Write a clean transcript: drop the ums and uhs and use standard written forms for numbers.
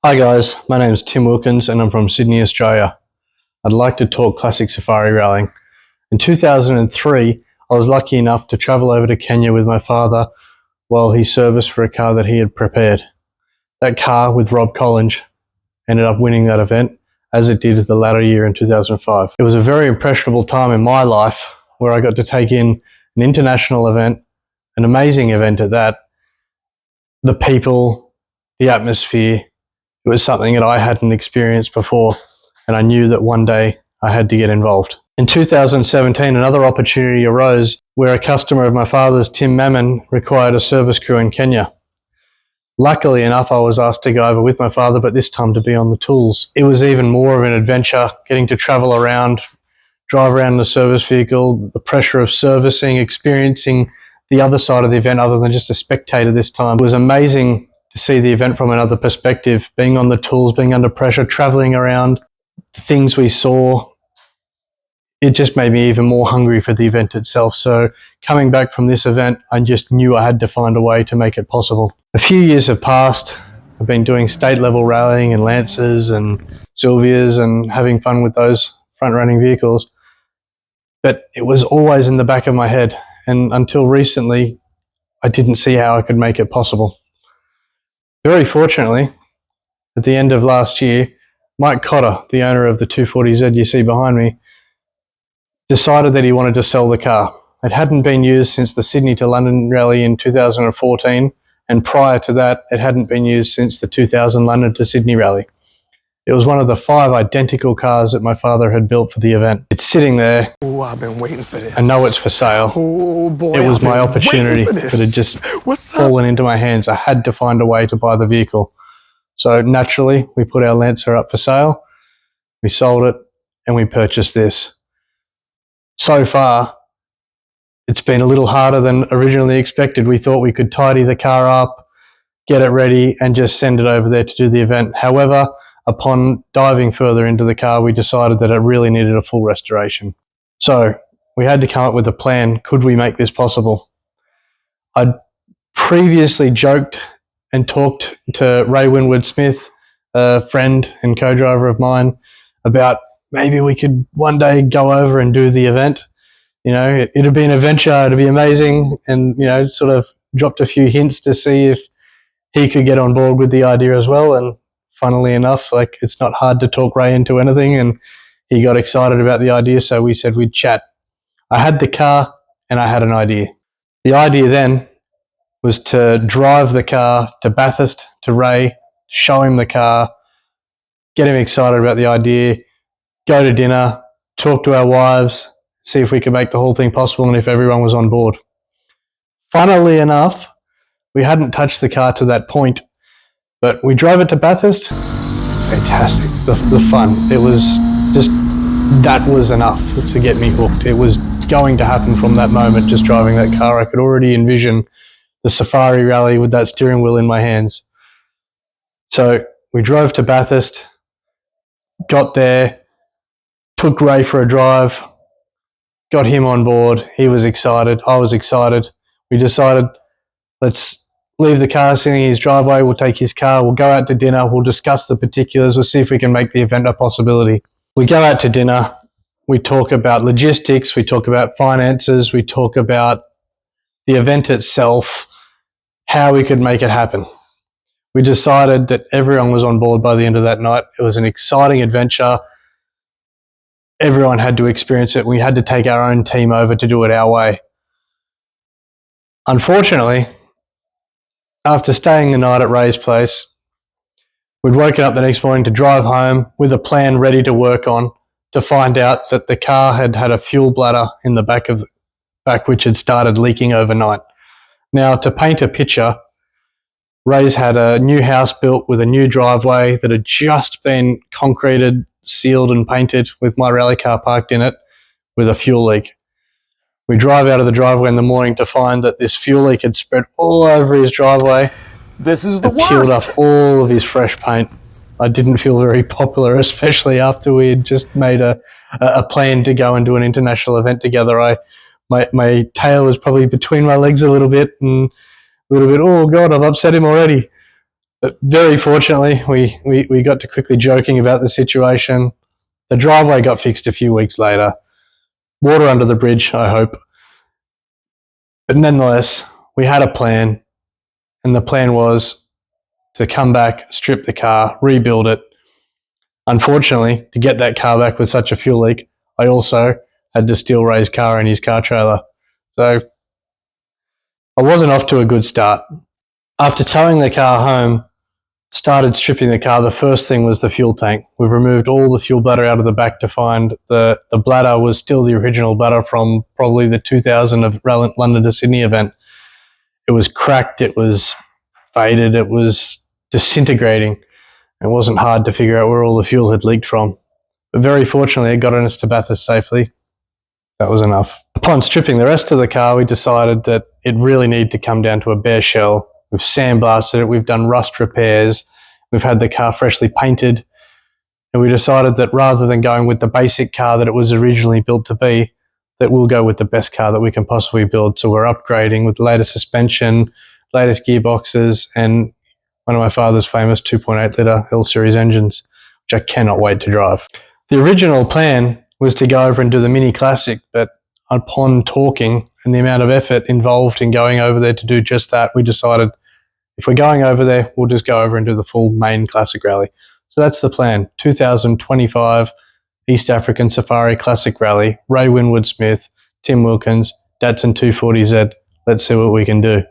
Hi guys, my name is Tim Wilkins and I'm from Sydney, Australia. I'd like to talk classic safari rallying. In 2003, I was lucky enough to travel over to Kenya with my father while he serviced for a car that he had prepared. That car, with Rob Collins, ended up winning that event, as it did the latter year in 2005. It was a very impressionable time in my life where I got to take in an international event, an amazing event at that, the people, the atmosphere. It was something that I hadn't experienced before, and I knew that one day I had to get involved. In 2017, another opportunity arose where a customer of my father's, Tim Mammon, required a service crew in Kenya. Luckily enough, I was asked to go over with my father, but this time to be on the tools. It was even more of an adventure, getting to travel around, drive around in a service vehicle, the pressure of servicing, experiencing the other side of the event other than just a spectator this time. It was amazing to see the event from another perspective, being on the tools, being under pressure, traveling around, the things we saw. It just made me even more hungry for the event itself. So coming back from this event, I just knew I had to find a way to make it possible. A few years have passed. I've been doing state level rallying and Lancers and Sylvias and having fun with those front running vehicles. But it was always in the back of my head. And until recently, I didn't see how I could make it possible. Very fortunately, at the end of last year, Mike Cotter, the owner of the 240Z you see behind me, decided that he wanted to sell the car. It hadn't been used since the Sydney to London rally in 2014, and prior to that, it hadn't been used since the 2000 London to Sydney rally. It was one of the 5 identical cars that my father had built for the event. It's sitting there. Oh, I've been waiting for this. I know it's for sale. Oh boy, it was my opportunity that had just fallen into my hands. I had to find a way to buy the vehicle. So naturally, we put our Lancer up for sale, we sold it, and we purchased this. So far, it's been a little harder than originally expected. We thought we could tidy the car up, get it ready, and just send it over there to do the event. However, upon diving further into the car, we decided that it really needed a full restoration. So we had to come up with a plan. Could we make this possible? I'd previously joked and talked to Ray Winwood Smith, a friend and co-driver of mine, about maybe we could one day go over and do the event. You know, it'd be an adventure, it'd be amazing, and, you know, sort of dropped a few hints to see if he could get on board with the idea as well. And funnily enough, like, it's not hard to talk Ray into anything, and he got excited about the idea, so we said we'd chat. I had the car and I had an idea. The idea then was to drive the car to Bathurst, to Ray, show him the car, get him excited about the idea, go to dinner, talk to our wives, see if we could make the whole thing possible and if everyone was on board. Funnily enough, we hadn't touched the car to that point, but we drove it to Bathurst. Fantastic. The fun. It was just, that was enough to get me hooked. It was going to happen from that moment, just driving that car. I could already envision the safari rally with that steering wheel in my hands. So we drove to Bathurst, got there, took Ray for a drive, got him on board. He was excited. I was excited. We decided, let's leave the car sitting in his driveway. We'll take his car. We'll go out to dinner. We'll discuss the particulars. We'll see if we can make the event a possibility. We go out to dinner. We talk about logistics. We talk about finances. We talk about the event itself, how we could make it happen. We decided that everyone was on board by the end of that night. It was an exciting adventure. Everyone had to experience it. We had to take our own team over to do it our way. Unfortunately, after staying the night at Ray's place, we'd woken up the next morning to drive home with a plan ready to work on, to find out that the car had had a fuel bladder in the back which had started leaking overnight. Now, to paint a picture, Ray's had a new house built with a new driveway that had just been concreted, sealed and painted, with my rally car parked in it, with a fuel leak. We drive out of the driveway in the morning to find that this fuel leak had spread all over his driveway. This is the worst. Peeled up all of his fresh paint. I didn't feel very popular, especially after we had just made a plan to go and do an international event together. My tail was probably between my legs a little bit, and a little bit, oh God, I've upset him already. But very fortunately, we got to quickly joking about the situation. The driveway got fixed a few weeks later. Water under the bridge, I hope. But nonetheless, we had a plan, and the plan was to come back, strip the car, rebuild it. Unfortunately, to get that car back with such a fuel leak, I also had to steal Ray's car and his car trailer. So I wasn't off to a good start. After towing the car home, started stripping the car, the first thing was the fuel tank. We've removed all the fuel bladder out of the back to find the bladder was still the original bladder from probably the 2000 of London to Sydney event. It was cracked, it was faded, it was disintegrating. It wasn't hard to figure out where all the fuel had leaked from. But very fortunately, it got us to Bathurst safely. That was enough. Upon stripping the rest of the car, we decided that it really needed to come down to a bare shell. We've sandblasted it, we've done rust repairs, we've had the car freshly painted, and we decided that rather than going with the basic car that it was originally built to be, that we'll go with the best car that we can possibly build. So we're upgrading with the latest suspension, latest gearboxes, and one of my father's famous 2.8 litre L-Series engines, which I cannot wait to drive. The original plan was to go over and do the Mini Classic, but upon talking and the amount of effort involved in going over there to do just that, we decided if we're going over there, we'll just go over and do the full main Classic Rally. So that's the plan. 2025 East African Safari Classic Rally, Ray Winwood Smith, Tim Wilkins, Datsun 240Z. Let's see what we can do.